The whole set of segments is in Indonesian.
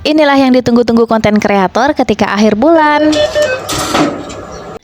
Inilah yang ditunggu-tunggu konten kreator ketika akhir bulan.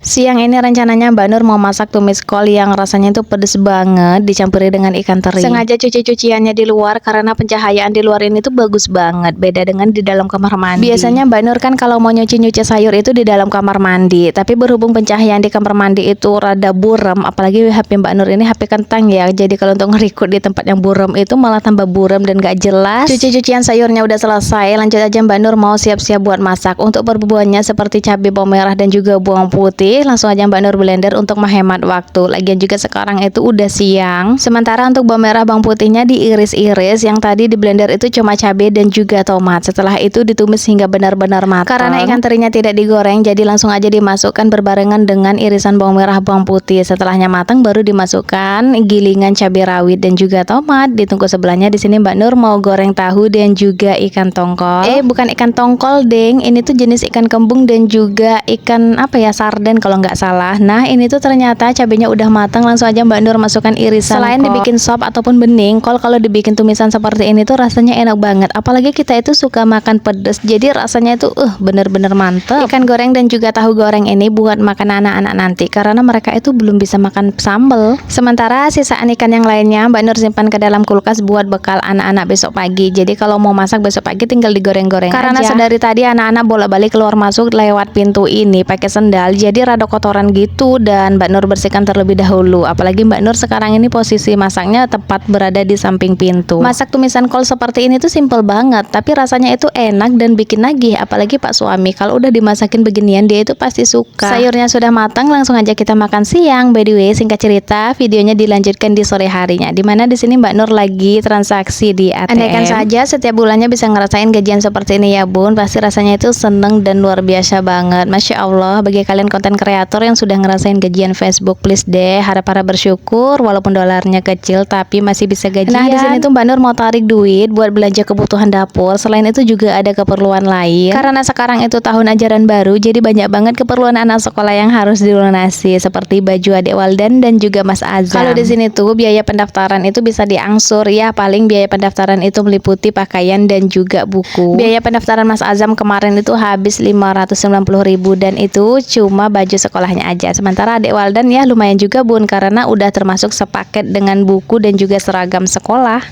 Siang ini rencananya Mbak Nur mau masak tumis kol yang rasanya itu pedes banget dicampuri dengan ikan teri. Sengaja cuci-cuciannya di luar karena pencahayaan di luar ini tuh bagus banget, beda dengan di dalam kamar mandi. Biasanya Mbak Nur kan kalau mau nyuci-nyuci sayur itu di dalam kamar mandi, tapi berhubung pencahayaan di kamar mandi itu rada buram, apalagi HP Mbak Nur ini HP kentang ya, jadi kalau untuk nge-record di tempat yang buram itu malah tambah buram dan gak jelas. Cuci-cucian sayurnya udah selesai, lanjut aja Mbak Nur mau siap-siap buat masak. Untuk bumbuannya seperti cabai, bawang merah dan juga bawang putih, langsung aja Mbak Nur blender untuk menghemat waktu. Lagian juga sekarang itu udah siang. Sementara untuk bawang merah bawang putihnya diiris-iris, yang tadi di blender itu cuma cabai dan juga tomat. Setelah itu ditumis hingga benar-benar matang. Karena ikan terinya tidak digoreng, jadi langsung aja dimasukkan berbarengan dengan irisan bawang merah bawang putih. Setelahnya matang baru dimasukkan gilingan cabai rawit dan juga tomat. Ditunggu sebelahnya di sini Mbak Nur mau goreng tahu dan juga ikan tongkol. Bukan ikan tongkol, deng. Ini tuh jenis ikan kembung dan juga ikan apa ya, sarden kalau nggak salah. Nah, ini tuh ternyata cabenya udah matang, langsung aja Mbak Nur masukkan irisan. Selain dibikin sop ataupun bening, kol kalau dibikin tumisan seperti ini tuh rasanya enak banget. Apalagi kita itu suka makan pedes, jadi rasanya itu bener-bener mantep. Ikan goreng dan juga tahu goreng ini buat makan anak-anak nanti, karena mereka itu belum bisa makan sambal. Sementara sisaan ikan yang lainnya Mbak Nur simpan ke dalam kulkas buat bekal anak-anak besok pagi. Jadi kalau mau masak besok pagi tinggal digoreng-goreng aja. Karena sedari tadi anak-anak bolak-balik keluar masuk lewat pintu ini pakai sendal, jadi rada kotoran gitu, dan Mbak Nur bersihkan terlebih dahulu. Apalagi Mbak Nur sekarang ini posisi masaknya tepat berada di samping pintu. Masak tumisan kol seperti ini tuh simple banget, tapi rasanya itu enak dan bikin nagih. Apalagi Pak suami kalau udah dimasakin beginian dia itu pasti suka. Sayurnya sudah matang, langsung aja kita makan siang. By the way, singkat cerita videonya dilanjutkan di sore harinya, dimana di sini Mbak Nur lagi transaksi di ATM. Andaikan saja setiap bulannya bisa ngerasain gajian seperti ini ya bun, pasti rasanya itu seneng dan luar biasa banget. Masya Allah, bagi kalian konten kreator yang sudah ngerasain gajian Facebook, please deh harap-harap bersyukur walaupun dolarnya kecil tapi masih bisa gajian. Nah, di sini tuh Mbak Nur mau tarik duit buat belanja kebutuhan dapur. Selain itu juga ada keperluan lain. Karena sekarang itu tahun ajaran baru, jadi banyak banget keperluan anak sekolah yang harus dilunasi, seperti baju adik Waldan dan juga Mas Azam. Kalau di sini tuh biaya pendaftaran itu bisa diangsur ya, paling biaya pendaftaran itu meliputi pakaian dan juga buku. Biaya pendaftaran Mas Azam kemarin itu habis 590.000 dan itu cuma baju sekolahnya aja. Sementara adik Waldan ya lumayan juga bun, karena udah termasuk sepaket dengan buku dan juga seragam sekolah.